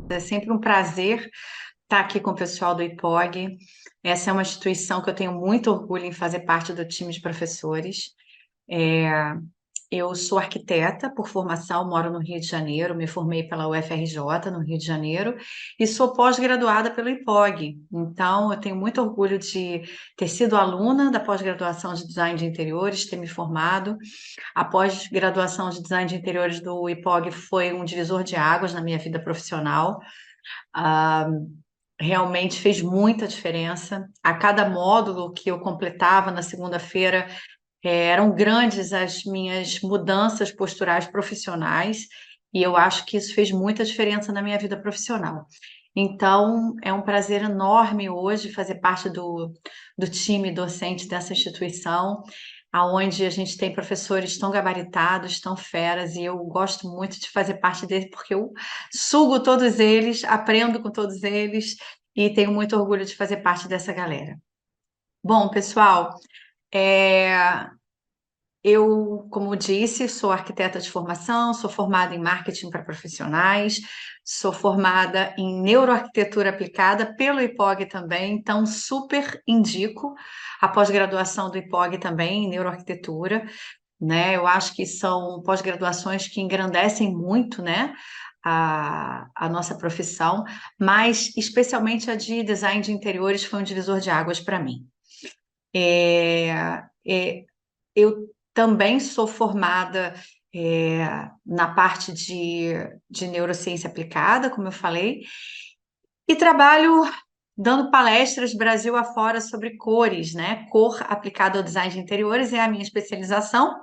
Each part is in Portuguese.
É sempre um prazer estar aqui com o pessoal do IPOG. Essa é uma instituição que eu tenho muito orgulho em fazer parte do time de professores. Eu sou arquiteta por formação, moro no Rio de Janeiro, me formei pela UFRJ, no Rio de Janeiro, e sou pós-graduada pelo IPOG. Então, eu tenho muito orgulho de ter sido aluna da pós-graduação de Design de Interiores, ter me formado. A pós-graduação de Design de Interiores do IPOG foi um divisor de águas na minha vida profissional. Ah, Realmente fez muita diferença. A cada módulo que eu completava na segunda-feira, eram grandes as minhas mudanças posturais profissionais, e eu acho que isso fez muita diferença na minha vida profissional. Então, é um prazer enorme hoje fazer parte do time docente dessa instituição, aonde a gente tem professores tão gabaritados, tão feras, e eu gosto muito de fazer parte dele, porque eu sugo todos eles, aprendo com todos eles, e tenho muito orgulho de fazer parte dessa galera. Bom, pessoal, é, eu, como disse, sou arquiteta de formação, sou formada em marketing para profissionais, sou formada em neuroarquitetura aplicada pelo IPOG também, então super indico a pós-graduação do IPOG também em neuroarquitetura, né? Eu acho que são pós-graduações que engrandecem muito, né? A nossa profissão, mas especialmente a de design de interiores foi um divisor de águas para mim. É, eu também sou formada na parte de neurociência aplicada, como eu falei, e trabalho dando palestras Brasil afora sobre cores, né? Cor aplicada ao design de interiores é a minha especialização.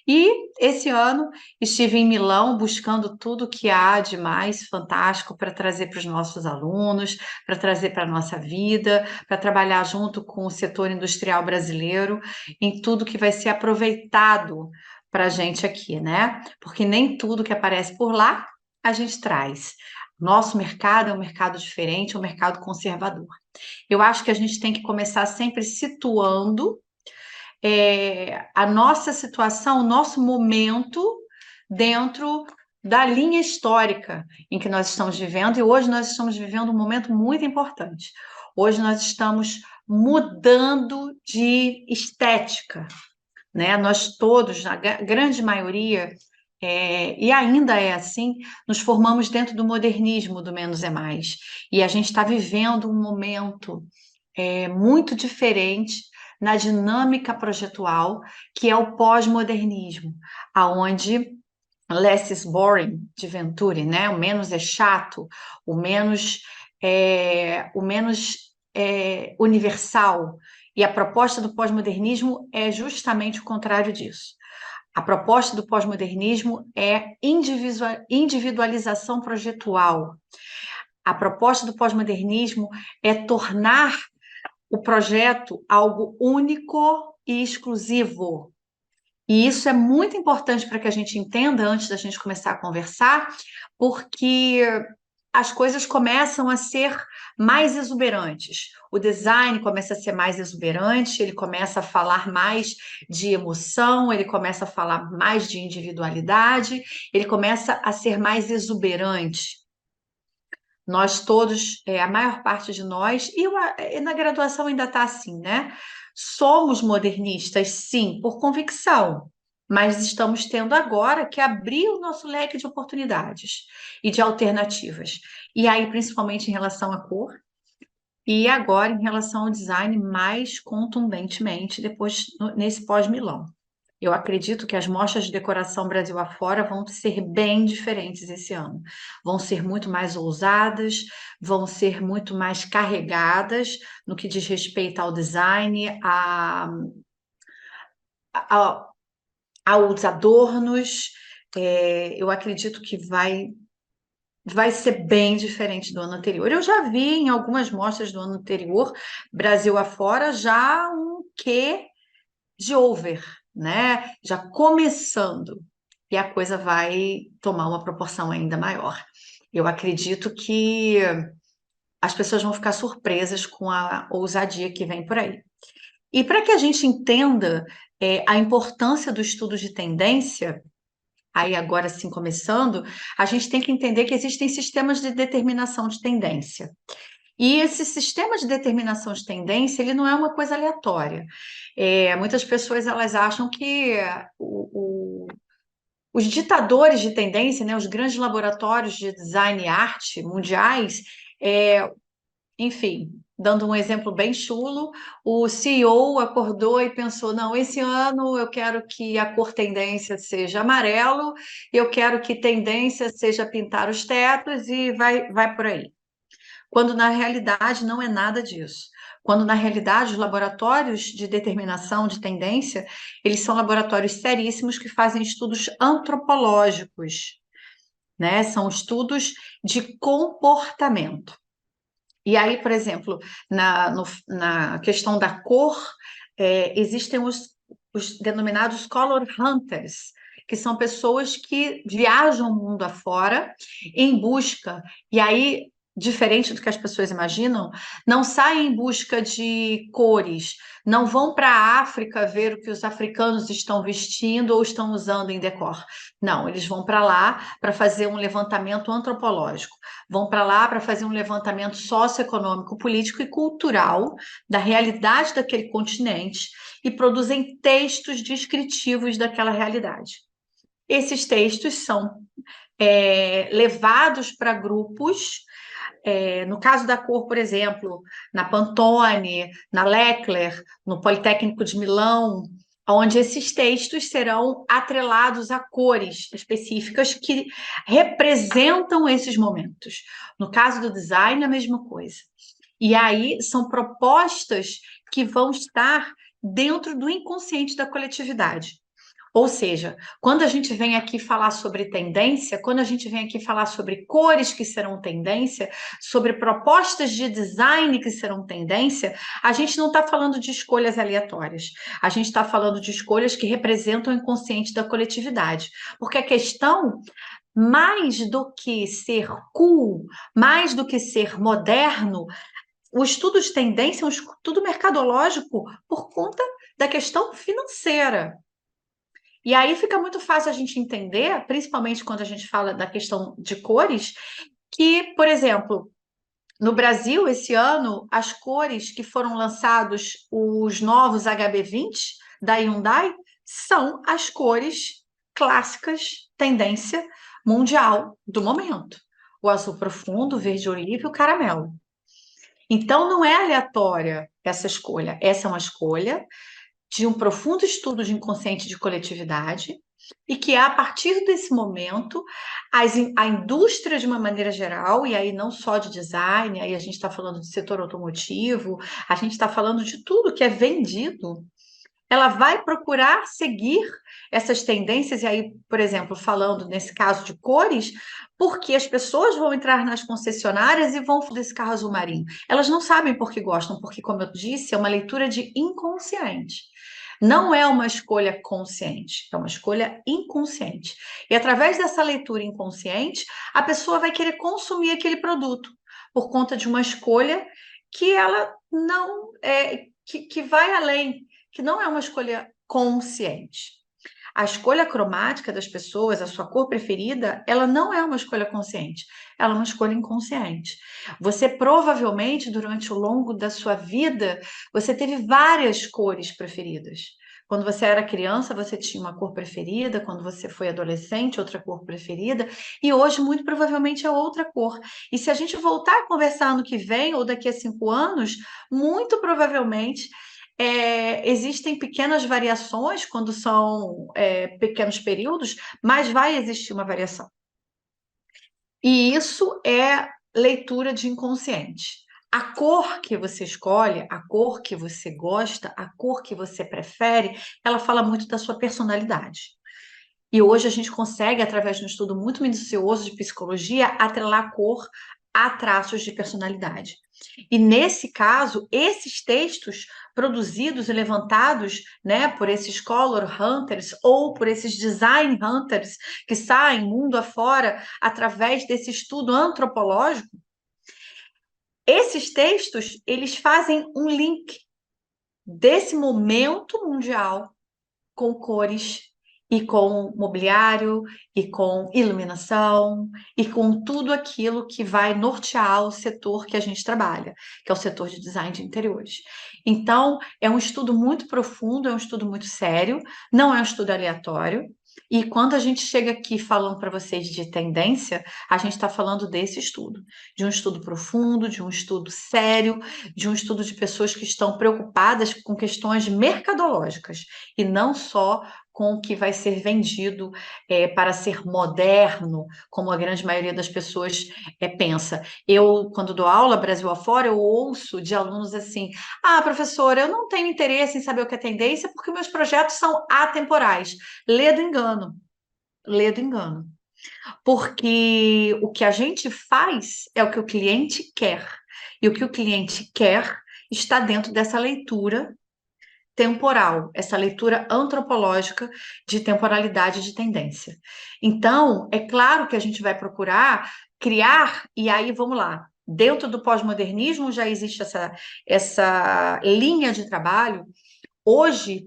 E esse ano estive em Milão buscando tudo que há de mais fantástico para trazer para os nossos alunos, para trazer para a nossa vida, para trabalhar junto com o setor industrial brasileiro em tudo que vai ser aproveitado para a gente aqui, né? Porque nem tudo que aparece por lá a gente traz. Nosso mercado é um mercado diferente, é um mercado conservador. Eu acho que a gente tem que começar sempre situando a nossa situação, o nosso momento dentro da linha histórica em que nós estamos vivendo, e hoje nós estamos vivendo um momento muito importante. Hoje nós estamos mudando de estética, né? Nós todos, na grande maioria, e ainda é assim, nos formamos dentro do modernismo do menos é mais. E a gente está vivendo um momento muito diferente na dinâmica projetual, que é o pós-modernismo, aonde less is boring de Venturi, né? O menos é chato, o menos universal. E a proposta do pós-modernismo é justamente o contrário disso. A proposta do pós-modernismo é individualização projetual. A proposta do pós-modernismo é tornar o projeto algo único e exclusivo. E isso é muito importante para que a gente entenda antes da gente começar a conversar, porque as coisas começam a ser mais exuberantes. O design começa a ser mais exuberante, ele começa a falar mais de emoção, ele começa a falar mais de individualidade, ele começa a ser mais exuberante. Nós todos, a maior parte de nós, e na graduação ainda está assim, né? Somos modernistas, sim, por convicção, mas estamos tendo agora que abrir o nosso leque de oportunidades e de alternativas. E aí, principalmente em relação à cor, e agora em relação ao design, mais contundentemente, depois nesse pós-Milão. Eu acredito que as mostras de decoração Brasil afora vão ser bem diferentes esse ano. Vão ser muito mais ousadas, vão ser muito mais carregadas no que diz respeito ao design, a- aos adornos. Eu acredito que vai ser bem diferente do ano anterior. Eu já vi em algumas mostras do ano anterior, Brasil afora, já um quê de over, né? Já começando. E a coisa vai tomar uma proporção ainda maior. Eu acredito que as pessoas vão ficar surpresas com a ousadia que vem por aí. E para que a gente entenda a importância do estudo de tendência, aí agora sim começando, a gente tem que entender que existem sistemas de determinação de tendência. E esse sistema de determinação de tendência, ele não é uma coisa aleatória. Muitas pessoas elas acham que os ditadores de tendência, né, os grandes laboratórios de design e arte mundiais, enfim, dando um exemplo bem chulo, o CEO acordou e pensou: não, esse ano eu quero que a cor tendência seja amarelo, eu quero que tendência seja pintar os tetos e vai por aí. Quando na realidade não é nada disso. Quando na realidade os laboratórios de determinação de tendência, eles são laboratórios seríssimos que fazem estudos antropológicos, né? São estudos de comportamento. E aí, por exemplo, na questão da cor, existem os denominados color hunters, que são pessoas que viajam o mundo afora em busca, e aí, diferente do que as pessoas imaginam, não saem em busca de cores, não vão para a África ver o que os africanos estão vestindo ou estão usando em decor. Não, eles vão para lá para fazer um levantamento antropológico, vão para lá para fazer um levantamento socioeconômico, político e cultural da realidade daquele continente e produzem textos descritivos daquela realidade. Esses textos são levados para grupos, no caso da cor, por exemplo, na Pantone, na Leclerc, no Politécnico de Milão, onde esses textos serão atrelados a cores específicas que representam esses momentos. No caso do design, a mesma coisa. E aí são propostas que vão estar dentro do inconsciente da coletividade. Ou seja, quando a gente vem aqui falar sobre tendência, quando a gente vem aqui falar sobre cores que serão tendência, sobre propostas de design que serão tendência, a gente não está falando de escolhas aleatórias. A gente está falando de escolhas que representam o inconsciente da coletividade. Porque a questão, mais do que ser cool, mais do que ser moderno, o estudo de tendência é um estudo mercadológico por conta da questão financeira. E aí fica muito fácil a gente entender, principalmente quando a gente fala da questão de cores, que, por exemplo, no Brasil, esse ano, as cores que foram lançados, os novos HB20 da Hyundai, são as cores clássicas, tendência mundial do momento. O azul profundo, o verde oliva e o caramelo. Então, não é aleatória essa escolha. Essa é uma escolha de um profundo estudo de inconsciente de coletividade e que a partir desse momento a indústria de uma maneira geral, e aí não só de design, aí a gente está falando de setor automotivo, a gente está falando de tudo que é vendido, ela vai procurar seguir essas tendências, e aí, por exemplo, falando nesse caso de cores, porque as pessoas vão entrar nas concessionárias e vão desse carro azul marinho. Elas não sabem por que gostam, porque, como eu disse, é uma leitura de inconsciente. Não é uma escolha consciente, é uma escolha inconsciente. E através dessa leitura inconsciente, a pessoa vai querer consumir aquele produto por conta de uma escolha que ela não que vai além, que não é uma escolha consciente. A escolha cromática das pessoas, a sua cor preferida, ela não é uma escolha consciente, ela é uma escolha inconsciente. Você provavelmente, durante o longo da sua vida, você teve várias cores preferidas. Quando você era criança, você tinha uma cor preferida, quando você foi adolescente, outra cor preferida, e hoje, muito provavelmente, é outra cor. E se a gente voltar a conversar ano que vem, ou daqui a 5 anos, muito provavelmente existem pequenas variações quando são pequenos períodos, mas vai existir uma variação. E isso é leitura de inconsciente. A cor que você escolhe, a cor que você gosta, a cor que você prefere, ela fala muito da sua personalidade. E hoje a gente consegue, através de um estudo muito minucioso de psicologia, atrelar a cor a traços de personalidade. E nesse caso, esses textos produzidos e levantados, né, por esses color hunters ou por esses design hunters que saem mundo afora através desse estudo antropológico, esses textos, eles fazem um link desse momento mundial com cores e com mobiliário, e com iluminação, e com tudo aquilo que vai nortear o setor que a gente trabalha, que é o setor de design de interiores. Então, é um estudo muito profundo, é um estudo muito sério, não é um estudo aleatório. E quando a gente chega aqui falando para vocês de tendência, a gente está falando desse estudo, de um estudo profundo, de um estudo sério, de um estudo de pessoas que estão preocupadas com questões mercadológicas e não só com o que vai ser vendido para ser moderno, como a grande maioria das pessoas pensa. Eu, quando dou aula Brasil afora, eu ouço de alunos assim: ah, professora, eu não tenho interesse em saber o que é tendência porque meus projetos são atemporais. Lê do engano, lê do engano. Porque o que a gente faz é o que o cliente quer. E o que o cliente quer está dentro dessa leitura temporal, essa leitura antropológica de temporalidade de tendência. Então, é claro que a gente vai procurar criar, e aí vamos lá. Dentro do pós-modernismo já existe essa linha de trabalho. Hoje,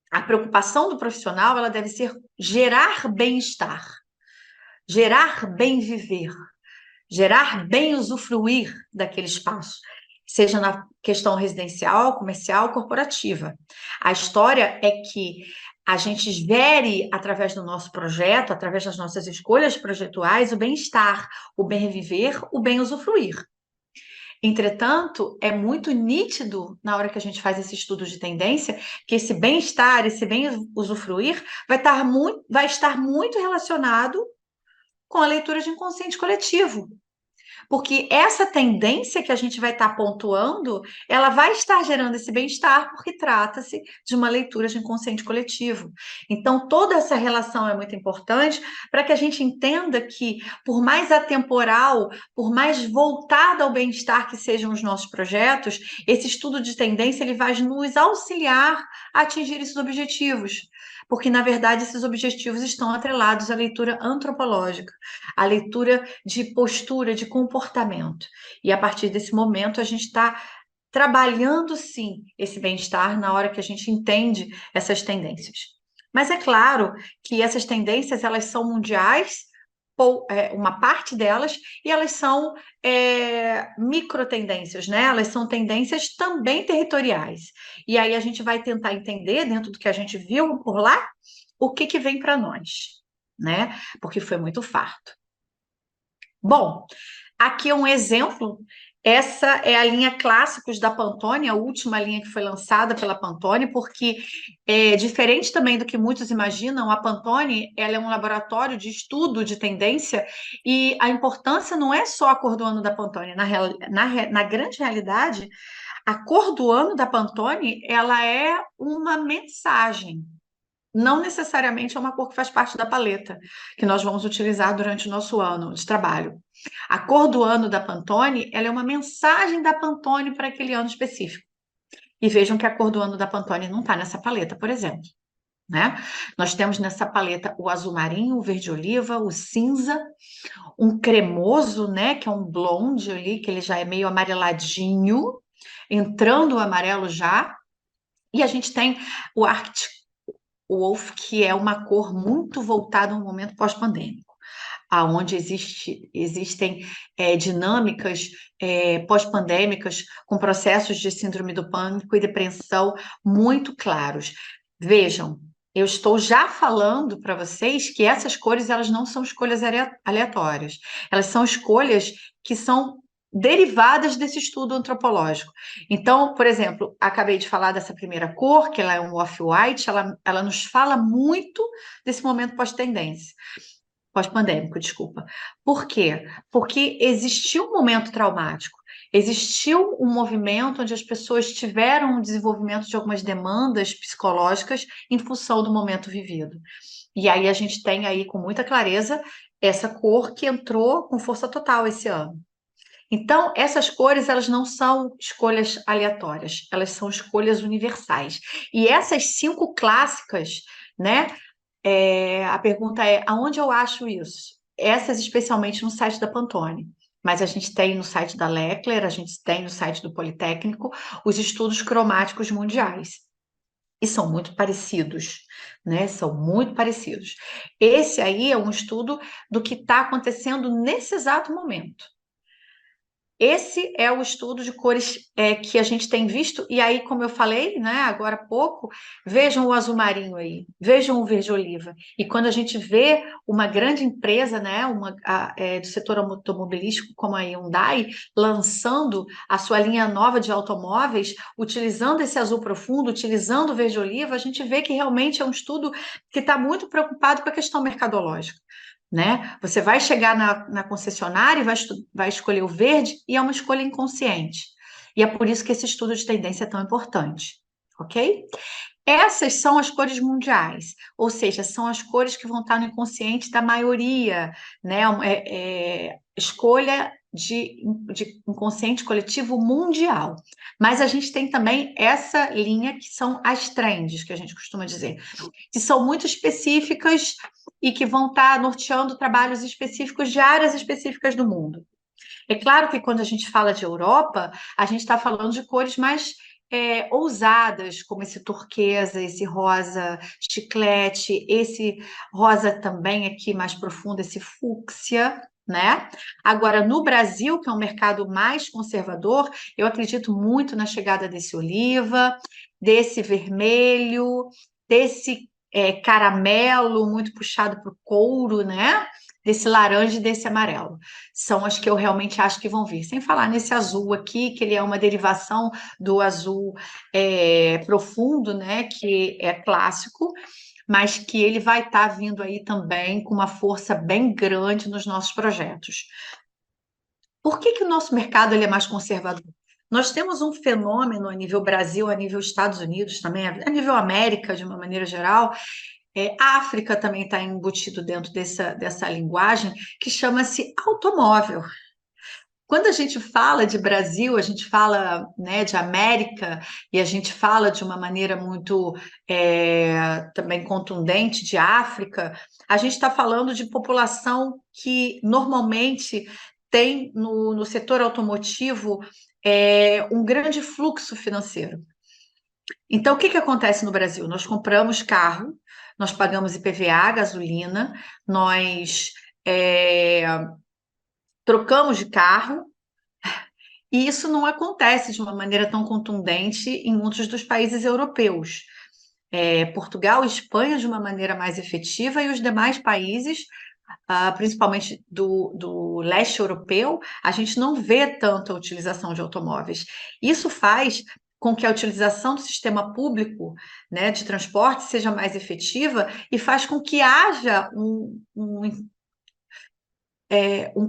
a preocupação do profissional ela deve ser gerar bem-estar, gerar bem viver, gerar bem usufruir daquele espaço, seja na questão residencial, comercial, corporativa. A história é que a gente gere, através do nosso projeto, através das nossas escolhas projetuais, o bem-estar, o bem viver, o bem usufruir. Entretanto, é muito nítido, na hora que a gente faz esse estudo de tendência, que esse bem-estar, esse bem usufruir, vai estar muito relacionado com a leitura de inconsciente coletivo. Porque essa tendência que a gente vai estar pontuando, ela vai estar gerando esse bem-estar, porque trata-se de uma leitura de inconsciente coletivo. Então, toda essa relação é muito importante para que a gente entenda que, por mais atemporal, por mais voltada ao bem-estar que sejam os nossos projetos, esse estudo de tendência ele vai nos auxiliar a atingir esses objetivos. Porque, na verdade, esses objetivos estão atrelados à leitura antropológica, à leitura de postura, de comportamento. E a partir desse momento, a gente está trabalhando, sim, esse bem-estar na hora que a gente entende essas tendências. Mas é claro que essas tendências, elas são mundiais, ou uma parte delas, e elas são micro tendências, né? Elas são tendências também territoriais. E aí a gente vai tentar entender, dentro do que a gente viu por lá, o que que vem para nós, né? Porque foi muito farto. Bom, aqui é um exemplo. Essa é a linha Clássicos da Pantone, a última linha que foi lançada pela Pantone, porque diferente também do que muitos imaginam, a Pantone ela é um laboratório de estudo de tendência e a importância não é só a cor do ano da Pantone. Na grande realidade, a cor do ano da Pantone ela é uma mensagem. Não necessariamente é uma cor que faz parte da paleta que nós vamos utilizar durante o nosso ano de trabalho. A cor do ano da Pantone, ela é uma mensagem da Pantone para aquele ano específico. E vejam que a cor do ano da Pantone não está nessa paleta, por exemplo, né? Nós temos nessa paleta o azul marinho, o verde oliva, o cinza, um cremoso, né, que é um blonde ali, que ele já é meio amareladinho, entrando o amarelo já. E a gente tem o Arctic Wolf, que é uma cor muito voltada a um momento pós-pandêmico, aonde existem dinâmicas pós-pandêmicas com processos de síndrome do pânico e depressão muito claros. Vejam, eu estou já falando para vocês que essas cores elas não são escolhas aleatórias, elas são escolhas que são derivadas desse estudo antropológico. Então, por exemplo, acabei de falar dessa primeira cor, que ela é um off-white, ela nos fala muito desse momento pós-tendência. Pós-pandêmico, desculpa. Por quê? Porque existiu um momento traumático, existiu um movimento onde as pessoas tiveram um desenvolvimento de algumas demandas psicológicas em função do momento vivido. E aí a gente tem aí com muita clareza essa cor que entrou com força total esse ano. Então, essas cores, elas não são escolhas aleatórias, elas são escolhas universais. E essas 5 clássicas, né? A pergunta é, aonde eu acho isso? Essas especialmente no site da Pantone. Mas a gente tem no site da Leckler, a gente tem no site do Politécnico, os estudos cromáticos mundiais. e são muito parecidos, né? São muito parecidos. Esse aí é um estudo do que está acontecendo nesse exato momento. Esse é o estudo de cores que a gente tem visto, e aí, como eu falei, né, agora há pouco, vejam o azul marinho aí, vejam o verde oliva. E quando a gente vê uma grande empresa, né, do setor automobilístico, como a Hyundai, lançando a sua linha nova de automóveis, utilizando esse azul profundo, utilizando o verde oliva, a gente vê que realmente é um estudo que está muito preocupado com a questão mercadológica. Né? Você vai chegar na concessionária e vai escolher o verde e é uma escolha inconsciente. E é por isso que esse estudo de tendência é tão importante, ok? Essas são as cores mundiais, ou seja, são as cores que vão estar no inconsciente da maioria, né? Escolha de inconsciente coletivo mundial. Mas a gente tem também essa linha que são as trends, que a gente costuma dizer, que são muito específicas e que vão estar norteando trabalhos específicos de áreas específicas do mundo. É claro que quando a gente fala de Europa, a gente está falando de cores mais ousadas, como esse turquesa, esse rosa chiclete, esse rosa também aqui mais profundo, esse fúcsia, né? Agora, no Brasil, que é um mercado mais conservador, eu acredito muito na chegada desse oliva, desse vermelho, desse caramelo muito puxado para o couro, né? Desse laranja e desse amarelo. São as que eu realmente acho que vão vir. Sem falar nesse azul aqui, que ele é uma derivação do azul profundo, né? Que é clássico, mas que ele vai estar vindo aí também com uma força bem grande nos nossos projetos. Por que o nosso mercado ele é mais conservador? Nós temos um fenômeno a nível Brasil, a nível Estados Unidos também, a nível América, de uma maneira geral, a África também está embutido dentro dessa linguagem, que chama-se automóvel. Quando a gente fala de Brasil, a gente fala, né, de América, e a gente fala de uma maneira muito também contundente de África, a gente está falando de população que normalmente tem no setor automotivo um grande fluxo financeiro. Então, o que acontece no Brasil? Nós compramos carro, nós pagamos IPVA, gasolina, nós trocamos de carro, e isso não acontece de uma maneira tão contundente em muitos dos países europeus. Portugal e Espanha de uma maneira mais efetiva, e os demais países, principalmente do leste europeu, a gente não vê tanta utilização de automóveis. Isso faz com que a utilização do sistema público, né, de transporte seja mais efetiva e faz com que haja um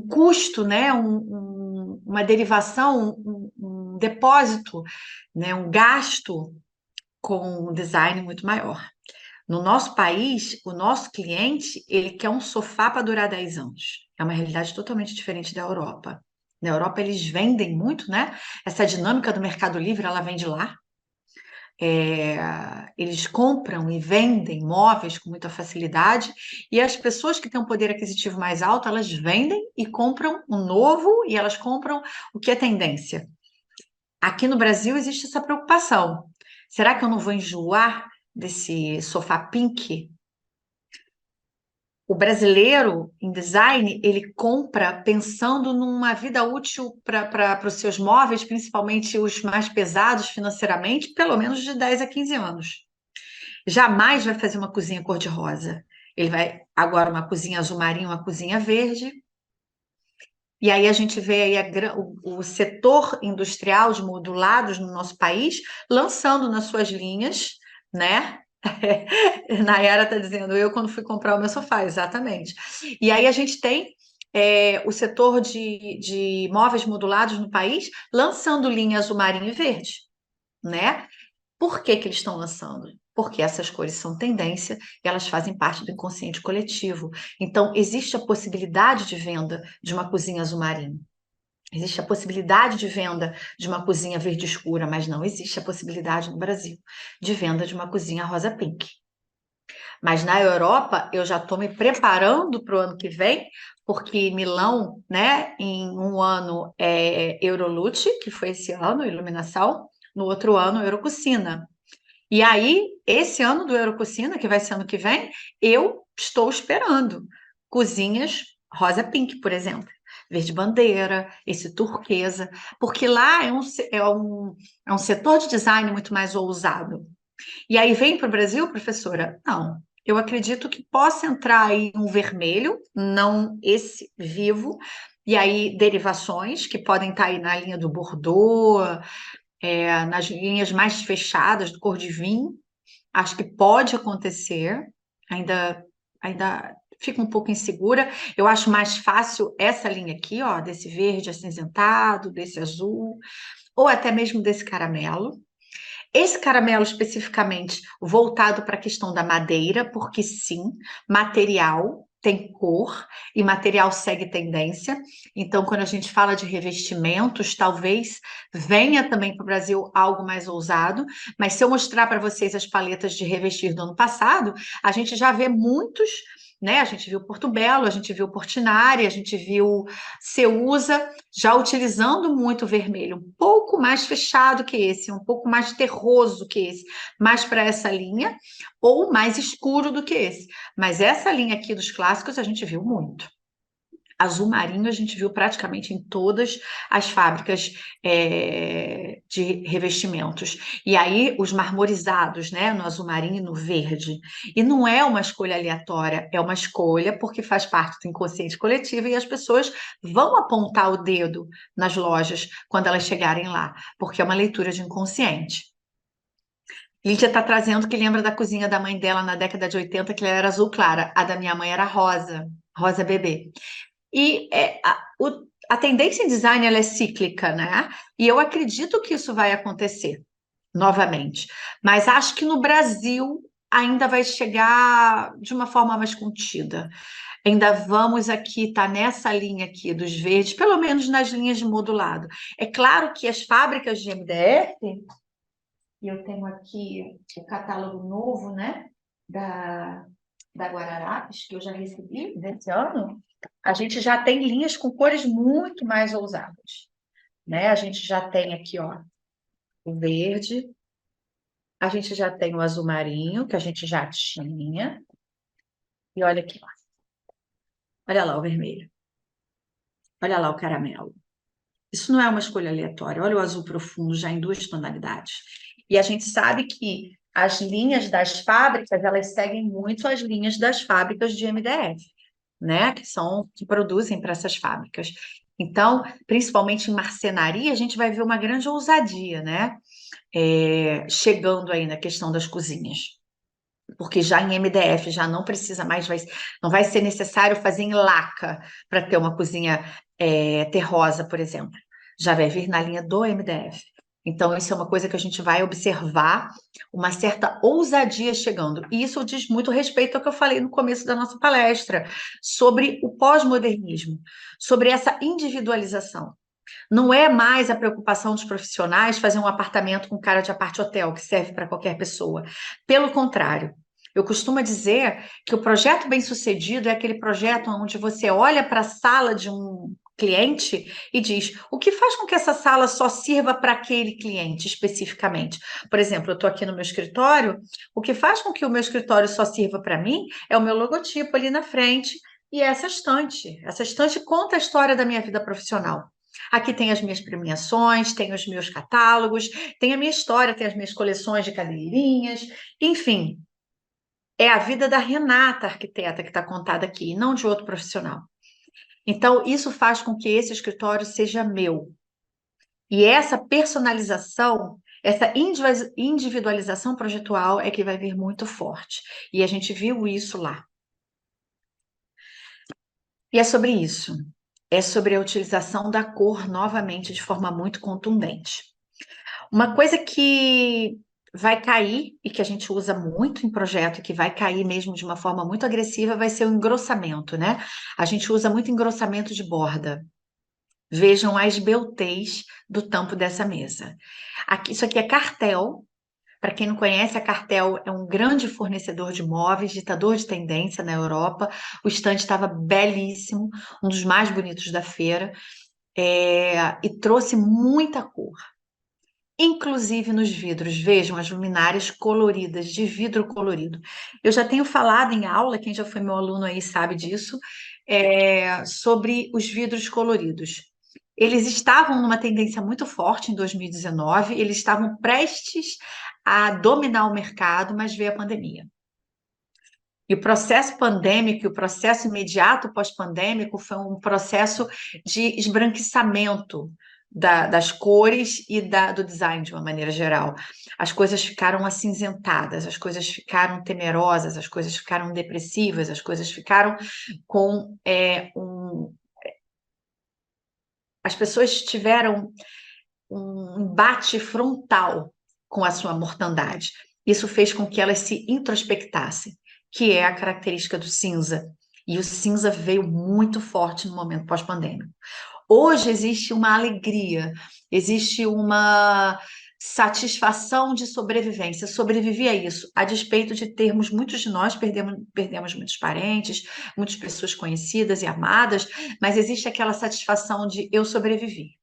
custo, né, uma derivação, um depósito, né, um gasto com um design muito maior. No nosso país, o nosso cliente, ele quer um sofá para durar 10 anos. É uma realidade totalmente diferente da Europa. Na Europa, eles vendem muito, né? Essa dinâmica do Mercado Livre, ela vem de lá. Eles compram e vendem móveis com muita facilidade, e as pessoas que têm um poder aquisitivo mais alto, elas vendem e compram o novo, e elas compram o que é tendência. Aqui no Brasil existe essa preocupação. Será que eu não vou enjoar desse sofá pink? O brasileiro, em design, ele compra pensando numa vida útil para os seus móveis, principalmente os mais pesados financeiramente, pelo menos de 10 a 15 anos. Jamais vai fazer uma cozinha cor-de-rosa. Ele vai agora uma cozinha azul marinho, uma cozinha verde. E aí a gente vê aí o setor industrial de modulados no nosso país lançando nas suas linhas, né? Nayara está dizendo, eu quando fui comprar o meu sofá, exatamente. E aí a gente tem o setor de móveis modulados no país lançando linha azul marinho e verde, né? Por que eles estão lançando? Porque essas cores são tendência e elas fazem parte do inconsciente coletivo. Então, existe a possibilidade de venda de uma cozinha azul marinho. Existe a possibilidade de venda de uma cozinha verde escura, mas não existe a possibilidade no Brasil de venda de uma cozinha rosa pink. Mas na Europa, eu já estou me preparando para o ano que vem, porque Milão, né, em um ano é Eurolute, que foi esse ano, iluminação, no outro ano, Eurocucina. E aí, esse ano do Eurococina, que vai ser ano que vem, eu estou esperando cozinhas rosa pink, por exemplo, verde bandeira, esse turquesa, porque lá é um setor de design muito mais ousado. E aí vem para o Brasil, professora? Não. Eu acredito que possa entrar aí um vermelho, não esse vivo, e aí derivações que podem estar aí na linha do Bordeaux, nas linhas mais fechadas do cor de vinho. Acho que pode acontecer, ainda, ainda fico um pouco insegura. Eu acho mais fácil essa linha aqui, ó, desse verde acinzentado, desse azul, ou até mesmo desse caramelo. Esse caramelo especificamente voltado para a questão da madeira, porque sim, material tem cor e material segue tendência. Então, quando a gente fala de revestimentos, talvez venha também para o Brasil algo mais ousado. Mas se eu mostrar para vocês as paletas de revestir do ano passado, a gente já vê muitos, né? A gente viu Portobello, a gente viu Portinari, a gente viu Ceusa já utilizando muito o vermelho, um pouco mais fechado que esse, um pouco mais terroso que esse, mais para essa linha, ou mais escuro do que esse. Mas essa linha aqui dos clássicos a gente viu muito. Azul marinho a gente viu praticamente em todas as fábricas de revestimentos. E aí os marmorizados, né, no azul marinho e no verde. E não é uma escolha aleatória, é uma escolha porque faz parte do inconsciente coletivo e as pessoas vão apontar o dedo nas lojas quando elas chegarem lá, porque é uma leitura de inconsciente. Lídia está trazendo que lembra da cozinha da mãe dela na década de 80, que ela era azul clara. A da minha mãe era rosa, rosa bebê. E a tendência em design ela é cíclica, né? E eu acredito que isso vai acontecer novamente. Mas acho que no Brasil ainda vai chegar de uma forma mais contida. Ainda vamos aqui, tá nessa linha aqui dos verdes, pelo menos nas linhas de modulado. É claro que as fábricas de MDF, e eu tenho aqui o catálogo novo, né? Da, da Guararapes, que eu já recebi desse ano, a gente já tem linhas com cores muito mais ousadas, né? A gente já tem aqui, ó, o verde, a gente já tem o azul marinho, que a gente já tinha, e olha aqui, ó. Olha lá o vermelho, olha lá o caramelo. Isso não é uma escolha aleatória. Olha o azul profundo já em duas tonalidades. E a gente sabe que as linhas das fábricas, elas seguem muito as linhas das fábricas de MDF, né? Que produzem para essas fábricas. Então, principalmente em marcenaria, a gente vai ver uma grande ousadia, né? Chegando aí na questão das cozinhas. Porque já em MDF já não precisa mais, não vai ser necessário fazer em laca para ter uma cozinha terrosa, por exemplo. Já vai vir na linha do MDF. Então, isso é uma coisa que a gente vai observar, uma certa ousadia chegando. E isso diz muito respeito ao que eu falei no começo da nossa palestra, sobre o pós-modernismo, sobre essa individualização. Não é mais a preocupação dos profissionais fazer um apartamento com cara de apart-hotel, que serve para qualquer pessoa. Pelo contrário, eu costumo dizer que o projeto bem-sucedido é aquele projeto onde você olha para a sala de um cliente e diz o que faz com que essa sala só sirva para aquele cliente especificamente. Por exemplo, eu estou aqui no meu escritório, o que faz com que o meu escritório só sirva para mim é o meu logotipo ali na frente e essa estante. Essa estante conta a história da minha vida profissional. Aqui tem as minhas premiações, tem os meus catálogos, tem a minha história, tem as minhas coleções de cadeirinhas, enfim, é a vida da Renata, arquiteta, que está contada aqui, e não de outro profissional. Então, isso faz com que esse escritório seja meu. E essa personalização, essa individualização projetual é que vai vir muito forte. E a gente viu isso lá. E é sobre isso. É sobre a utilização da cor novamente de forma muito contundente. Uma coisa que vai cair e que a gente usa muito em projeto, e que vai cair mesmo de uma forma muito agressiva, vai ser o engrossamento, né? A gente usa muito engrossamento de borda. Vejam as beltês do tampo dessa mesa. Isso aqui é Cartel. Para quem não conhece, a Cartel é um grande fornecedor de móveis, ditador de tendência na Europa. O estande estava belíssimo, um dos mais bonitos da feira, e trouxe muita cor. inclusive nos vidros. Vejam as luminárias coloridas, de vidro colorido. Eu já tenho falado em aula, quem já foi meu aluno aí sabe disso, sobre os vidros coloridos. Eles estavam numa tendência muito forte em 2019, eles estavam prestes a dominar o mercado, mas veio a pandemia. E o processo pandêmico, e o processo imediato pós-pandêmico foi um processo de esbranquiçamento das cores e do design de uma maneira geral. As coisas ficaram acinzentadas, as coisas ficaram temerosas, as coisas ficaram depressivas, as coisas ficaram com as pessoas tiveram um embate frontal com a sua mortandade. Isso fez com que elas se introspectassem, que é a característica do cinza. E o cinza veio muito forte no momento pós-pandêmico. Hoje existe uma alegria, existe uma satisfação de sobrevivência. Sobreviver a isso, a despeito de termos, muitos de nós perdemos muitos parentes, muitas pessoas conhecidas e amadas, mas existe aquela satisfação de eu sobrevivi.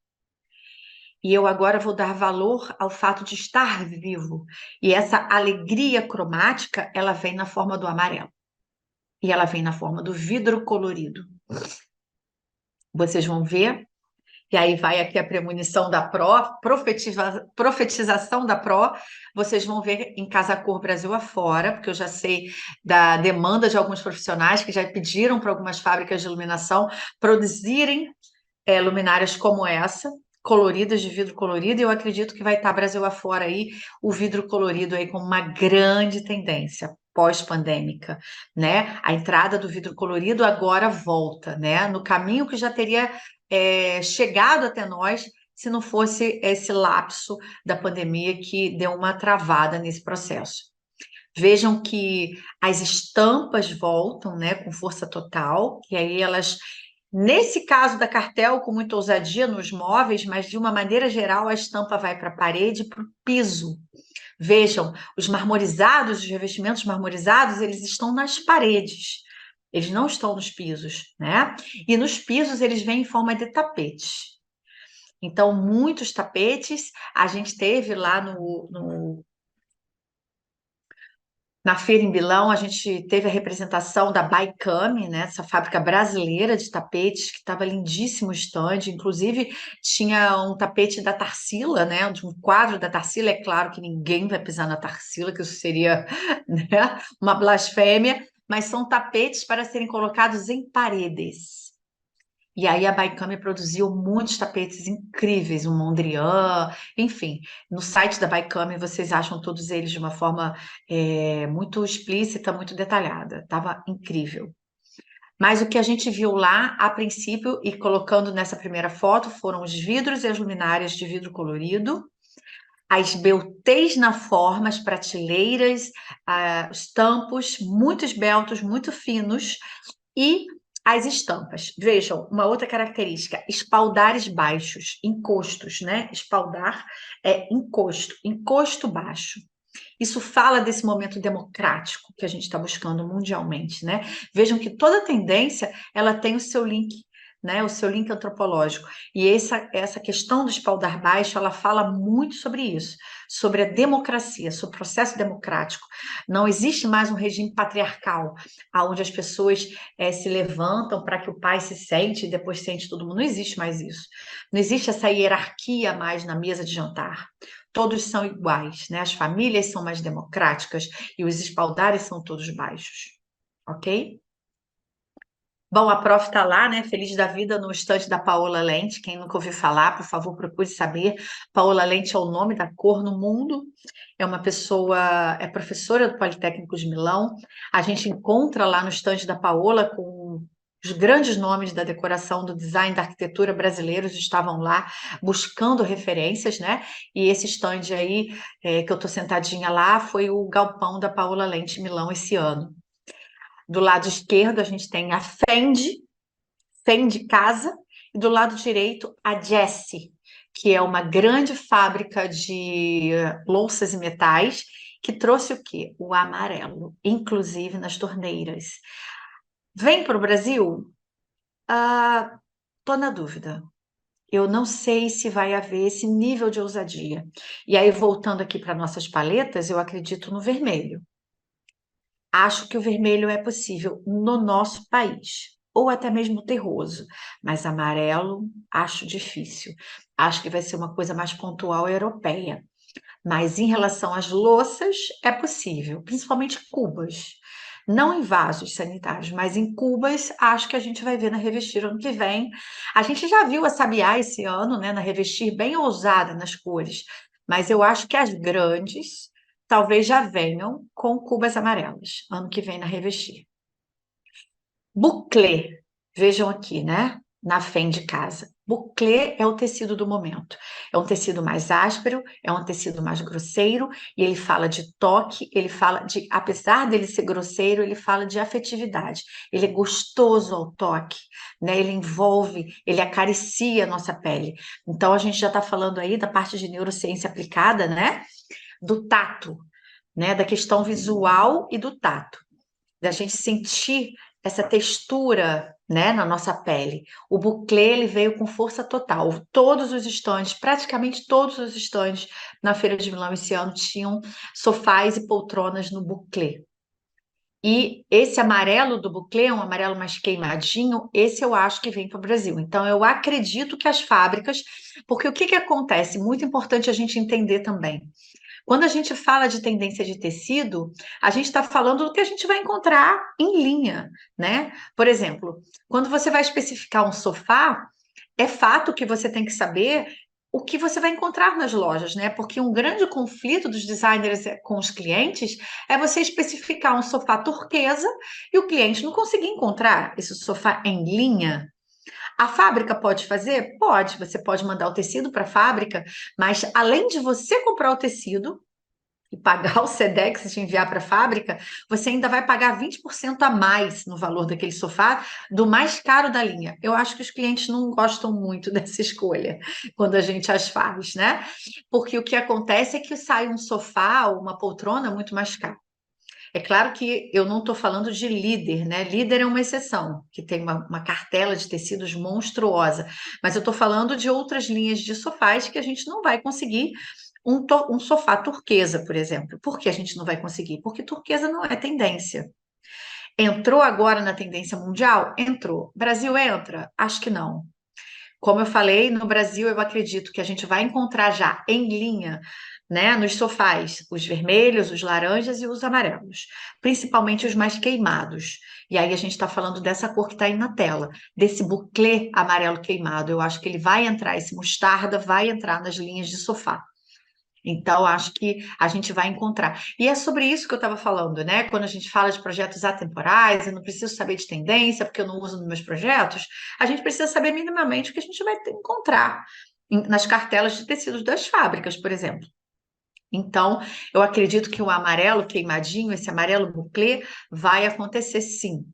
E eu agora vou dar valor ao fato de estar vivo. E essa alegria cromática, ela vem na forma do amarelo. E ela vem na forma do vidro colorido. Vocês vão ver. E aí vai aqui a premonição da PRO, profetização da PRO. Vocês vão ver em Casa Cor Brasil afora, porque eu já sei da demanda de alguns profissionais que já pediram para algumas fábricas de iluminação produzirem luminárias como essa, coloridas, de vidro colorido, e eu acredito que vai estar Brasil afora aí, o vidro colorido aí como uma grande tendência pós-pandêmica, né? A entrada do vidro colorido agora volta, né? No caminho que já teria chegado até nós, se não fosse esse lapso da pandemia que deu uma travada nesse processo. Vejam que as estampas voltam, né, com força total, e aí elas, nesse caso da Cartel, com muita ousadia nos móveis, mas de uma maneira geral, a estampa vai para a parede e para o piso. Vejam, os marmorizados, os revestimentos marmorizados, eles estão nas paredes, eles não estão nos pisos, né? E nos pisos eles vêm em forma de tapetes. Então, muitos tapetes, a gente teve lá na feira em Milão, a gente teve a representação da Baikami, né, essa fábrica brasileira de tapetes, que estava lindíssimo o stand. Inclusive, tinha um tapete da Tarsila, né, de um quadro da Tarsila. É claro que ninguém vai pisar na Tarsila, que isso seria, né, uma blasfêmia, mas são tapetes para serem colocados em paredes. E aí a Baikami produziu muitos tapetes incríveis, um Mondrian, enfim. No site da Baikami vocês acham todos eles de uma forma muito explícita, muito detalhada. Estava incrível. Mas o que a gente viu lá, a princípio, e colocando nessa primeira foto, foram os vidros e as luminárias de vidro colorido, as beltês na forma, as prateleiras, os tampos muito esbeltos, muito finos, e as estampas. Vejam, uma outra característica, espaldares baixos, encostos, né? Espaldar é encosto, encosto baixo. Isso fala desse momento democrático que a gente está buscando mundialmente, né? Vejam que toda tendência, ela tem o seu link, né? O seu link antropológico. E essa questão do espaldar baixo, ela fala muito sobre isso, sobre a democracia, sobre o processo democrático. Não existe mais um regime patriarcal, onde as pessoas se levantam para que o pai se sente e depois sente todo mundo. Não existe mais isso. Não existe essa hierarquia mais na mesa de jantar. Todos são iguais, né? As famílias são mais democráticas e os espaldares são todos baixos, ok? Bom, a prof está lá, né? Feliz da vida no estande da Paola Lente. Quem nunca ouviu falar, por favor, procure saber. Paola Lente é o nome da cor no mundo. É uma pessoa, é professora do Politécnico de Milão. A gente encontra lá no estande da Paola com os grandes nomes da decoração, do design, da arquitetura brasileiros estavam lá buscando referências, né? E esse estande aí, que eu estou sentadinha lá, foi o galpão da Paola Lente Milão esse ano. Do lado esquerdo, a gente tem a Fendi Casa, e do lado direito, a Jessie, que é uma grande fábrica de louças e metais, que trouxe o quê? O amarelo, inclusive nas torneiras. Vem para o Brasil? Estou na dúvida. eu não sei se vai haver esse nível de ousadia. E aí, voltando aqui para nossas paletas, eu acredito no vermelho. Acho que o vermelho é possível no nosso país, ou até mesmo terroso, mas amarelo acho difícil. Acho que vai ser uma coisa mais pontual europeia. Mas em relação às louças, é possível, principalmente cubas. Não em vasos sanitários, mas em cubas, acho que a gente vai ver na Revestir ano que vem. A gente já viu a Sabiá esse ano, né, na Revestir, bem ousada nas cores, mas eu acho que as grandes talvez já venham com cubas amarelas, ano que vem na Revestir. Buclé, vejam aqui, né? Na Fém de casa. Buclé é o tecido do momento. É um tecido mais áspero, é um tecido mais grosseiro, e ele fala de toque, ele fala de, apesar dele ser grosseiro, ele fala de afetividade. Ele é gostoso ao toque, né? Ele envolve, ele acaricia a nossa pele. Então a gente já está falando aí da parte de neurociência aplicada, né? Do tato, né? Da questão visual e do tato, da gente sentir essa textura, né, na nossa pele. O buclé, ele veio com força total. Todos os estandes, praticamente todos os estandes na Feira de Milão esse ano tinham sofás e poltronas no buclé. E esse amarelo do buclé, um amarelo mais queimadinho, esse eu acho que vem para o Brasil. Então, eu acredito que as fábricas, porque o que que acontece? Muito importante a gente entender também. Quando a gente fala de tendência de tecido, a gente está falando do que a gente vai encontrar em linha, né? Por exemplo, quando você vai especificar um sofá, é fato que você tem que saber o que você vai encontrar nas lojas, né? Porque um grande conflito dos designers com os clientes é você especificar um sofá turquesa e o cliente não conseguir encontrar esse sofá em linha. A fábrica pode fazer? Pode. Você pode mandar o tecido para a fábrica, mas além de você comprar o tecido e pagar o Sedex de enviar para a fábrica, você ainda vai pagar 20% a mais no valor daquele sofá, do mais caro da linha. Eu acho que os clientes não gostam muito dessa escolha quando a gente as faz, né? Porque o que acontece é que sai um sofá ou uma poltrona muito mais caro. É claro que eu não estou falando de líder, né? Líder é uma exceção, que tem uma cartela de tecidos monstruosa, mas eu estou falando de outras linhas de sofás que a gente não vai conseguir um sofá turquesa, por exemplo. Por que a gente não vai conseguir? Porque turquesa não é tendência. Entrou agora na tendência mundial? Entrou. Brasil entra? Acho que não. Como eu falei, no Brasil eu acredito que a gente vai encontrar já em linha, né, nos sofás, os vermelhos, os laranjas e os amarelos, principalmente os mais queimados. E aí a gente está falando dessa cor que está aí na tela, desse buclé amarelo queimado. Eu acho que ele vai entrar, esse mostarda vai entrar nas linhas de sofá. Então, acho que a gente vai encontrar. E é sobre isso que eu estava falando, né? Quando a gente fala de projetos atemporais, eu não preciso saber de tendência, porque eu não uso nos meus projetos, a gente precisa saber minimamente o que a gente vai encontrar nas cartelas de tecidos das fábricas, por exemplo. Então, eu acredito que o amarelo queimadinho, esse amarelo buclé, vai acontecer sim.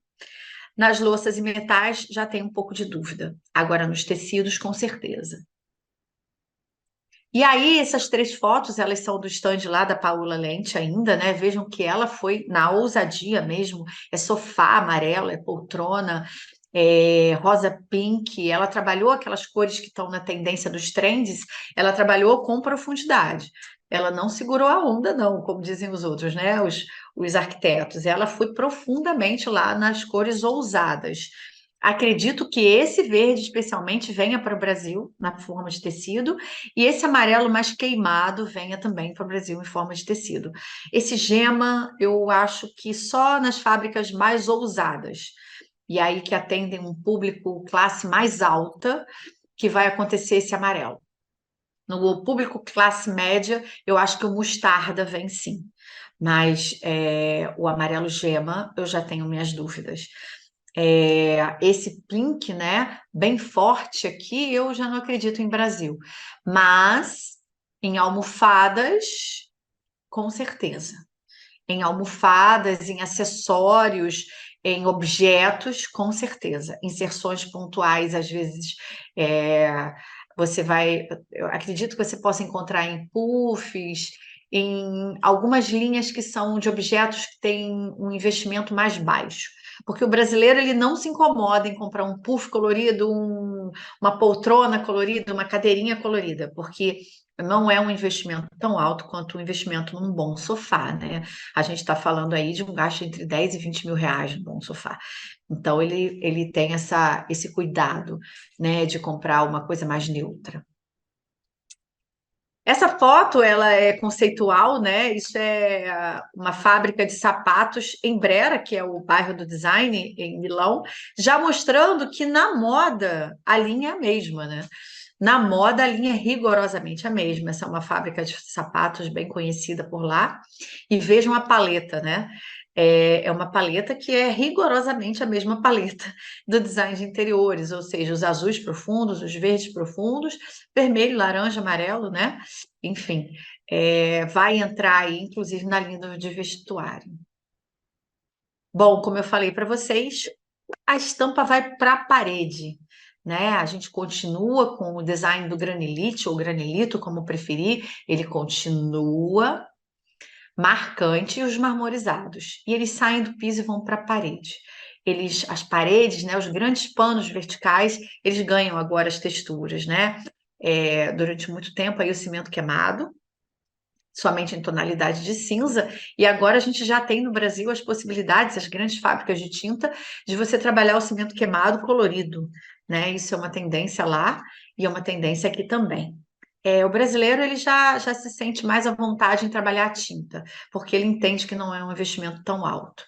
Nas louças e metais, já tem um pouco de dúvida. Agora, nos tecidos, com certeza. E aí, essas três fotos, elas são do stand lá da Paula Lente ainda, né? Vejam que ela foi na ousadia mesmo. É sofá amarelo, é poltrona, é rosa pink. Ela trabalhou aquelas cores que estão na tendência dos trends, ela trabalhou com profundidade. Ela não segurou a onda, não, como dizem os outros, né? Os arquitetos. Ela foi profundamente lá nas cores ousadas. Acredito que esse verde, especialmente, venha para o Brasil na forma de tecido, e esse amarelo mais queimado venha também para o Brasil em forma de tecido. Esse gema, eu acho que só nas fábricas mais ousadas, e aí que atendem um público classe mais alta, que vai acontecer esse amarelo. No público classe média, eu acho que o mostarda vem sim, mas o amarelo gema, eu já tenho minhas dúvidas. Esse pink, né, bem forte aqui, eu já não acredito em Brasil. Mas em almofadas, com certeza. Em almofadas, em acessórios, em objetos, com certeza. Inserções pontuais, às vezes, você vai. Eu acredito que você possa encontrar em puffs, em algumas linhas que são de objetos que têm um investimento mais baixo. Porque o brasileiro ele não se incomoda em comprar um puff colorido, uma poltrona colorida, uma cadeirinha colorida, porque não é um investimento tão alto quanto o investimento num bom sofá, né? A gente está falando aí de um gasto entre 10 e 20 mil reais num bom sofá. Então, ele tem esse cuidado, né, de comprar uma coisa mais neutra. Essa foto, ela é conceitual, né? Isso é uma fábrica de sapatos em Brera, que é o bairro do design em Milão, já mostrando que na moda a linha é a mesma, né? Na moda a linha é rigorosamente a mesma. Essa é uma fábrica de sapatos bem conhecida por lá. E vejam a paleta, né? É uma paleta que é rigorosamente a mesma paleta do design de interiores, ou seja, os azuis profundos, os verdes profundos, vermelho, laranja, amarelo, né? Enfim, vai entrar aí, inclusive, na linha de vestuário. Bom, como eu falei para vocês, a estampa vai para a parede, né? A gente continua com o design do granilite ou granilito, como preferir, ele continua marcante e os marmorizados. E eles saem do piso e vão para a parede. As paredes, né, os grandes panos verticais, eles ganham agora as texturas, né? Durante muito tempo aí o cimento queimado, somente em tonalidade de cinza, e agora a gente já tem no Brasil as possibilidades, as grandes fábricas de tinta, de você trabalhar o cimento queimado colorido, né? Isso é uma tendência lá e é uma tendência aqui também. O brasileiro ele já se sente mais à vontade em trabalhar a tinta, porque ele entende que não é um investimento tão alto.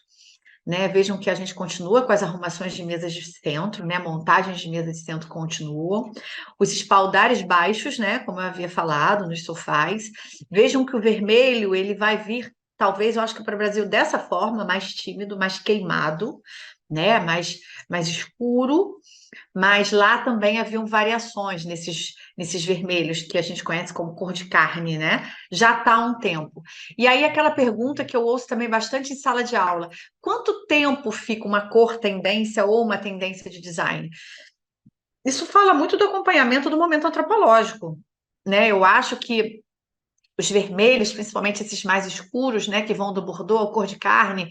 Né? Vejam que a gente continua com as arrumações de mesas de centro, né? Montagens de mesas de centro continuam, os espaldares baixos, né? Como eu havia falado, nos sofás. Vejam que o vermelho ele vai vir, talvez, eu acho que para o Brasil dessa forma, mais tímido, mais queimado, né? Mais escuro, mas lá também haviam variações nesses vermelhos que a gente conhece como cor de carne, né? Já está há um tempo. E aí aquela pergunta que eu ouço também bastante em sala de aula: quanto tempo fica uma cor tendência ou uma tendência de design? Isso fala muito do acompanhamento do momento antropológico, né? Eu acho que os vermelhos, principalmente esses mais escuros, né, que vão do Bordeaux ao cor de carne,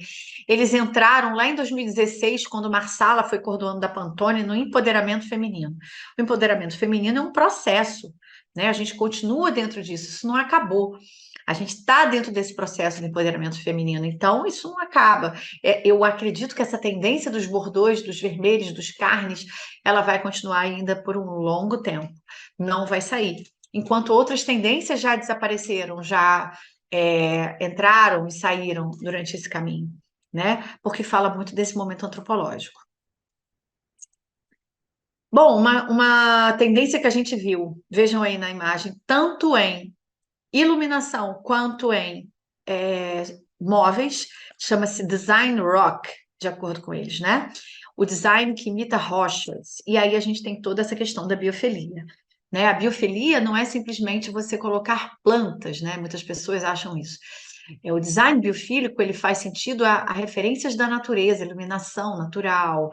eles entraram lá em 2016, quando Marsala foi cor do ano da Pantone, no empoderamento feminino. O empoderamento feminino é um processo, né? A gente continua dentro disso, isso não acabou. A gente está dentro desse processo de empoderamento feminino, então isso não acaba. Eu acredito que essa tendência dos bordôs, dos vermelhos, dos carnes, ela vai continuar ainda por um longo tempo. Não vai sair. Enquanto outras tendências já desapareceram, já entraram e saíram durante esse caminho, né? Porque fala muito desse momento antropológico. Bom, uma tendência que a gente viu, vejam aí na imagem, tanto em iluminação quanto em é, móveis, chama-se design rock, de acordo com eles, né? O design que imita rochas. E aí a gente tem toda essa questão da biofilia. Né? A biofilia não é simplesmente você colocar plantas, né? Muitas pessoas acham isso. O design biofílico ele faz sentido a referências da natureza, iluminação natural,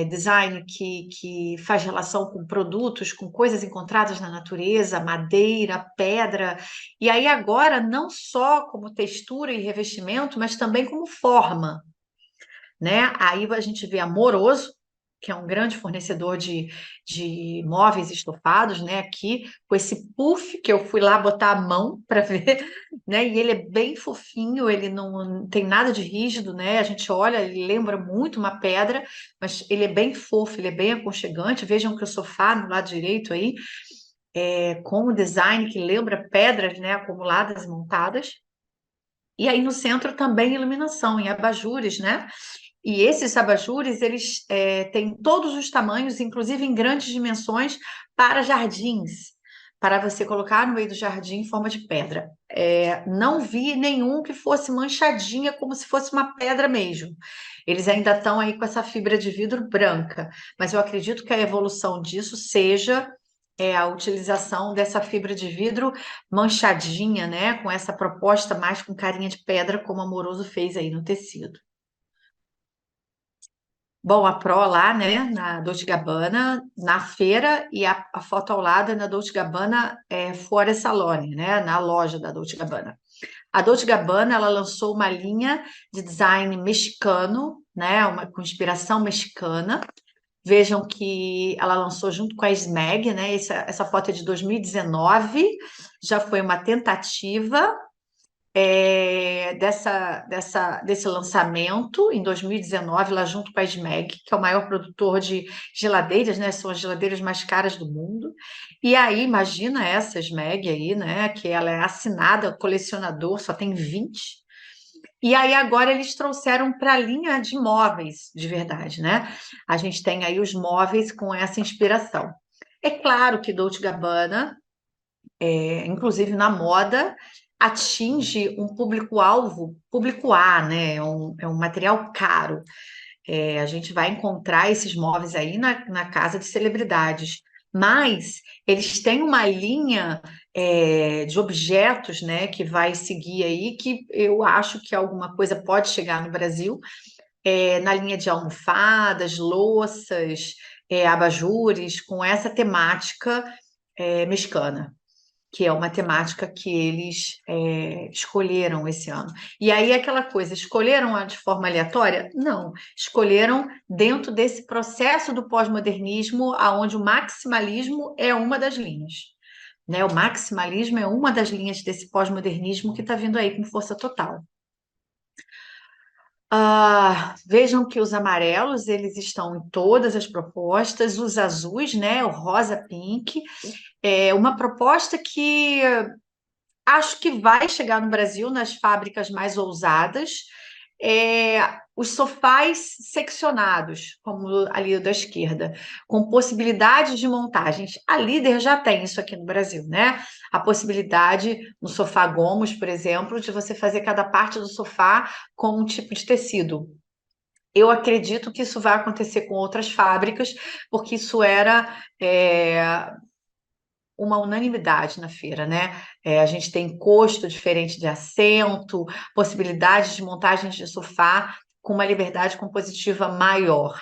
design que faz relação com produtos, com coisas encontradas na natureza, madeira, pedra, e aí agora não só como textura e revestimento, mas também como forma, né? Aí a gente vê Amoroso, que é um grande fornecedor de móveis estofados, né? Aqui, com esse puff que eu fui lá botar a mão para ver, né? E ele é bem fofinho, ele não tem nada de rígido, né? A gente olha, ele lembra muito uma pedra, mas ele é bem fofo, ele é bem aconchegante. Vejam que o sofá no lado direito aí, com o design que lembra pedras, né? Acumuladas e montadas. E aí no centro também iluminação em abajures, né? E esses abajures, eles têm todos os tamanhos, inclusive em grandes dimensões, para jardins, para você colocar no meio do jardim em forma de pedra. Não vi nenhum que fosse manchadinha, como se fosse uma pedra mesmo. Eles ainda estão aí com essa fibra de vidro branca, mas eu acredito que a evolução disso seja a utilização dessa fibra de vidro manchadinha, né? Com essa proposta mais com carinha de pedra, como o Amoroso fez aí no tecido. Bom, a Pro lá, né, na Dolce Gabbana, na feira, e a foto ao lado é na Dolce Gabbana Fuori Salone, né, na loja da Dolce Gabbana. A Dolce Gabbana, ela lançou uma linha de design mexicano, né, com inspiração mexicana, Vejam que ela lançou junto com a SMAG, né? Essa foto é de 2019, já foi uma tentativa desse lançamento em 2019, lá junto com a SMAG, que é o maior produtor de geladeiras, né? São as geladeiras mais caras do mundo. E aí, imagina essa SMAG aí, né? Que ela é assinada, colecionador, só tem 20. E aí agora eles trouxeram para a linha de móveis, de verdade, né? A gente tem aí os móveis com essa inspiração. É claro que Dolce Gabbana, inclusive na moda, atinge um público-alvo, público A, né? É um material caro. A gente vai encontrar esses móveis aí na casa de celebridades. Mas eles têm uma linha de objetos, né, que vai seguir aí, que eu acho que alguma coisa pode chegar no Brasil, na linha de almofadas, louças, abajures, com essa temática mexicana, que é uma temática que eles escolheram esse ano. E aí, aquela coisa, escolheram de forma aleatória? Não, escolheram dentro desse processo do pós-modernismo, onde o maximalismo é uma das linhas. Né? O maximalismo é uma das linhas desse pós-modernismo que está vindo aí com força total. Vejam que os amarelos, eles estão em todas as propostas, os azuis, né? O rosa pink, é uma proposta que acho que vai chegar no Brasil nas fábricas mais ousadas. Os sofás seccionados, como ali o da esquerda, com possibilidades de montagens. A Líder já tem isso aqui no Brasil, né? A possibilidade no sofá Gomos, por exemplo, de você fazer cada parte do sofá com um tipo de tecido. Eu acredito que isso vai acontecer com outras fábricas, porque isso era uma unanimidade na feira, né? A gente tem custo diferente de assento, possibilidades de montagens de sofá com uma liberdade compositiva maior.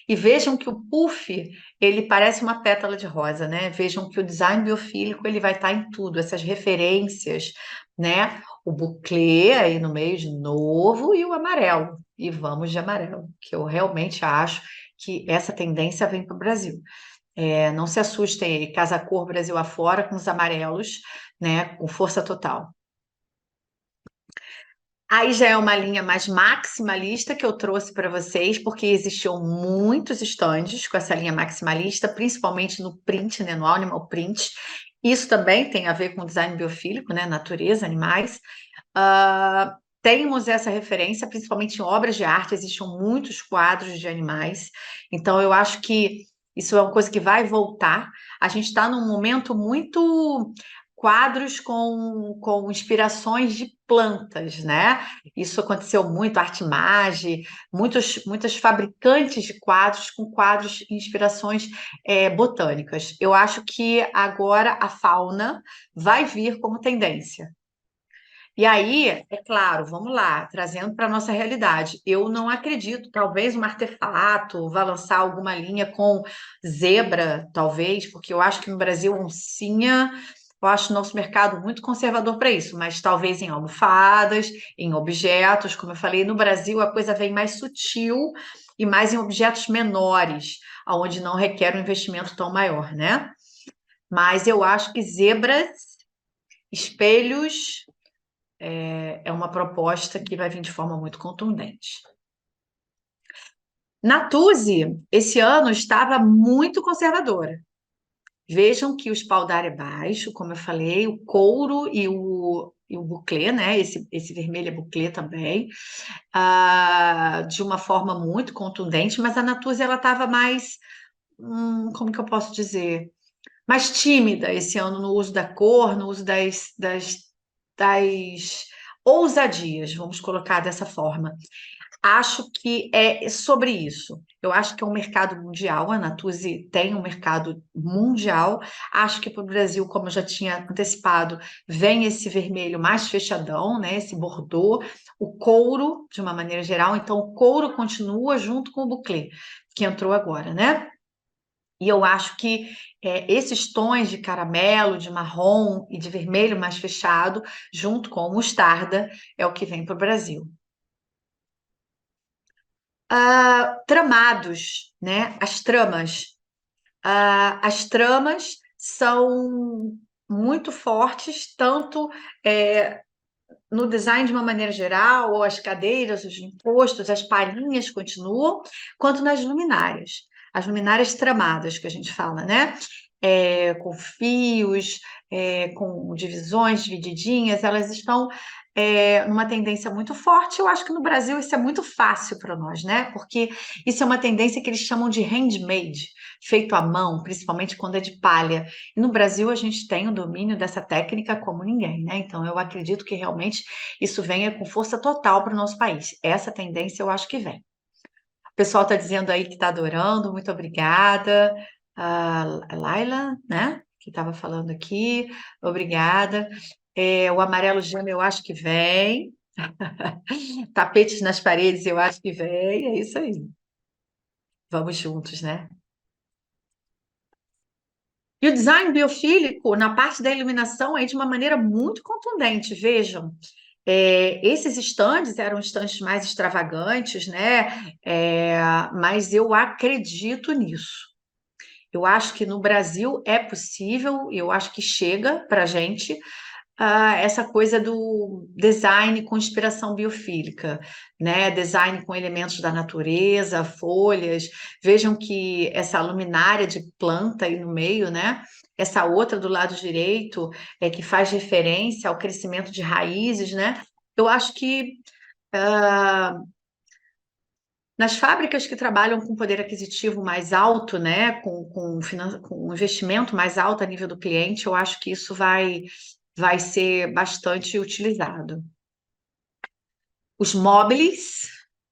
E vejam que o puff, ele parece uma pétala de rosa, né? Vejam que o design biofílico, ele vai estar em tudo, essas referências, né? O buclé aí no meio de novo e o amarelo. E vamos de amarelo, que eu realmente acho que essa tendência vem para o Brasil. Não se assustem aí, Casa Cor Brasil afora com os amarelos, né, com força total. Aí já é uma linha mais maximalista que eu trouxe para vocês, porque existiam muitos estandes com essa linha maximalista, principalmente no print, né, no animal print. Isso também tem a ver com design biofílico, né, natureza, animais. Temos essa referência, principalmente em obras de arte, existem muitos quadros de animais. Então, eu acho que isso é uma coisa que vai voltar. A gente está num momento muito quadros com inspirações de plantas, né? Isso aconteceu muito, Artimage, muitos fabricantes de quadros com quadros e inspirações botânicas. Eu acho que agora a fauna vai vir como tendência. E aí, é claro, vamos lá, trazendo para a nossa realidade. Eu não acredito, talvez um artefato vá lançar alguma linha com zebra, talvez, porque eu acho que no Brasil oncinha, eu acho o nosso mercado muito conservador para isso, mas talvez em almofadas, em objetos, como eu falei, no Brasil a coisa vem mais sutil e mais em objetos menores, onde não requer um investimento tão maior, né? Mas eu acho que zebras, espelhos é uma proposta que vai vir de forma muito contundente. Natuzzi, esse ano, estava muito conservadora. Vejam que o espaldar é baixo, como eu falei, o couro e o buclé, né? Esse vermelho é buclé também, de uma forma muito contundente, mas a Natuzzi ela estava mais, como que eu posso dizer? Mais tímida esse ano no uso da cor, no uso das ousadias, vamos colocar dessa forma. Acho que é sobre isso. Eu acho que é um mercado mundial, a Natuzzi tem um mercado mundial. Acho que para o Brasil, como eu já tinha antecipado, vem esse vermelho mais fechadão, né? Esse bordô, o couro, de uma maneira geral. Então, o couro continua junto com o buclé, que entrou agora, né? E eu acho que esses tons de caramelo, de marrom e de vermelho mais fechado, junto com mostarda, é o que vem para o Brasil. Tramados, né? As tramas. As tramas são muito fortes, tanto no design de uma maneira geral, ou as cadeiras, os impostos, as palhinhas continuam, quanto nas luminárias. As luminárias tramadas, que a gente fala, né? Com fios, com divisões divididinhas, elas estão numa tendência muito forte. Eu acho que no Brasil isso é muito fácil para nós, né? Porque isso é uma tendência que eles chamam de handmade, feito à mão, principalmente quando é de palha. E no Brasil a gente tem o domínio dessa técnica como ninguém, né? Então eu acredito que realmente isso venha com força total para o nosso país. Essa tendência eu acho que vem. O pessoal está dizendo aí que está adorando, muito obrigada. A Laila, né? Que estava falando aqui, obrigada. O amarelo gema eu acho que vem. Tapetes nas paredes eu acho que vem. É isso aí. Vamos juntos, né? E o design biofílico, na parte da iluminação, é de uma maneira muito contundente. Vejam, esses estandes eram estandes mais extravagantes, né? Mas eu acredito nisso. Eu acho que no Brasil é possível, eu acho que chega para a gente essa coisa do design com inspiração biofílica, né? Design com elementos da natureza, folhas. Vejam que essa luminária de planta aí no meio, né? Essa outra do lado direito que faz referência ao crescimento de raízes, né? Eu acho que nas fábricas que trabalham com poder aquisitivo mais alto, né, com um investimento mais alto a nível do cliente, eu acho que isso vai ser bastante utilizado. Os móveis,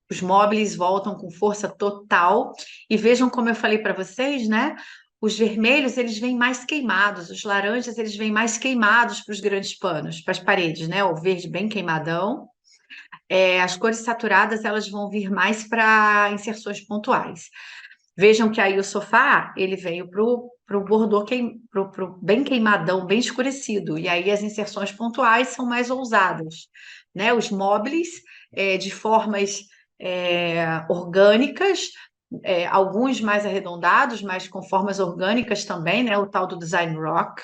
os móveis voltam com força total e vejam como eu falei para vocês, né? Os vermelhos eles vêm mais queimados, os laranjas eles vêm mais queimados para os grandes panos, para as paredes, né? O verde bem queimadão. As cores saturadas elas vão vir mais para inserções pontuais. Vejam que aí o sofá ele veio para o bordô pro bem queimadão, bem escurecido, e aí as inserções pontuais são mais ousadas, né? Os móveis de formas orgânicas, alguns mais arredondados, mas com formas orgânicas também, né? O tal do design rock,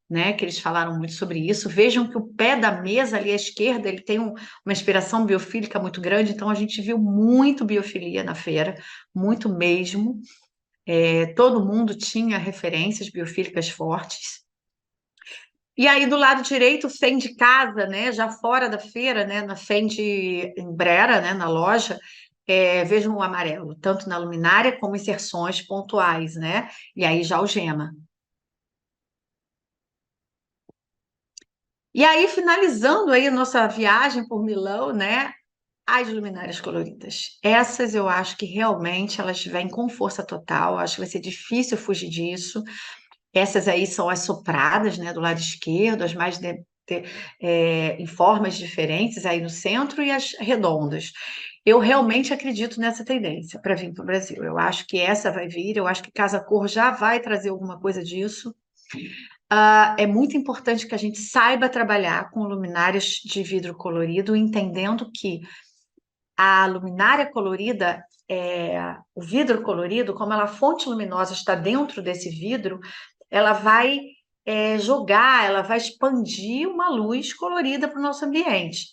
né, que eles falaram muito sobre isso. Vejam que o pé da mesa ali à esquerda, ele tem uma inspiração biofílica muito grande, então a gente viu muito biofilia na feira, muito mesmo. Todo mundo tinha referências biofílicas fortes. E aí do lado direito, Fendi Casa, né, já fora da feira, né, na Fendi em Brera, né, na loja, vejam o amarelo, tanto na luminária como inserções pontuais, né? E aí já o gema. E aí, finalizando aí a nossa viagem por Milão, né? As luminárias coloridas. Essas eu acho que realmente elas vêm com força total. Acho que vai ser difícil fugir disso. Essas aí são as sopradas, né? Do lado esquerdo, as mais em formas diferentes aí no centro e as redondas. Eu realmente acredito nessa tendência para vir para o Brasil. Eu acho que essa vai vir. Eu acho que Casa Cor já vai trazer alguma coisa disso. É muito importante que a gente saiba trabalhar com luminárias de vidro colorido, entendendo que a luminária colorida, o vidro colorido, como ela, a fonte luminosa está dentro desse vidro, ela vai jogar, ela vai expandir uma luz colorida para o nosso ambiente.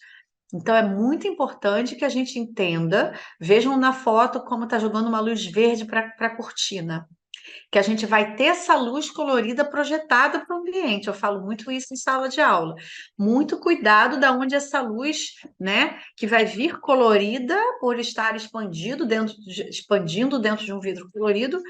Então, é muito importante que a gente entenda, vejam na foto como está jogando uma luz verde para a cortina, que a gente vai ter essa luz colorida projetada para o ambiente. Eu falo muito isso em sala de aula. Muito cuidado da onde essa luz, né, que vai vir colorida por estar expandindo dentro de um vidro colorido.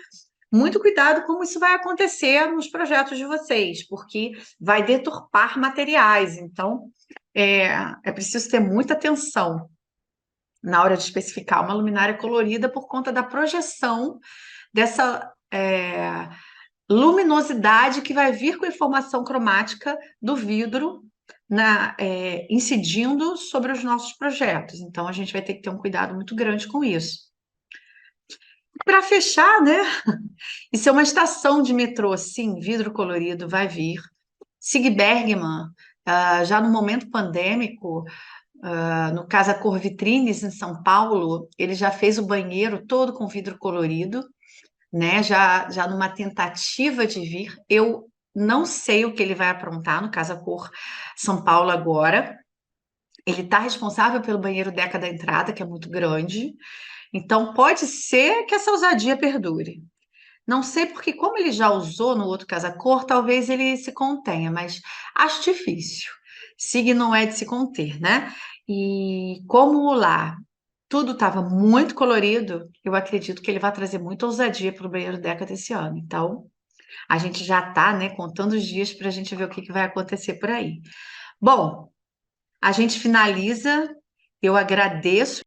Muito cuidado como isso vai acontecer nos projetos de vocês, porque vai deturpar materiais. Então, é preciso ter muita atenção na hora de especificar uma luminária colorida por conta da projeção dessa luminosidade que vai vir com a informação cromática do vidro incidindo sobre os nossos projetos. Então, a gente vai ter que ter um cuidado muito grande com isso. Para fechar, né? Isso é uma estação de metrô, sim, vidro colorido vai vir. Sig Bergman, já no momento pandêmico, No Casa Cor Vitrines, em São Paulo, ele já fez o banheiro todo com vidro colorido, né? Já numa tentativa de vir. Eu não sei o que ele vai aprontar no Casa Cor São Paulo agora. Ele está responsável pelo banheiro Deca da entrada, que é muito grande. Então, pode ser que essa ousadia perdure. Não sei porque, como ele já usou no outro casa-cor, talvez ele se contenha, mas acho difícil. Signo não é de se conter, né? E como lá tudo estava muito colorido, eu acredito que ele vai trazer muita ousadia para o banheiro Deca desse ano. Então, a gente já está, né, contando os dias para a gente ver o que que vai acontecer por aí. Bom, a gente finaliza. Eu agradeço.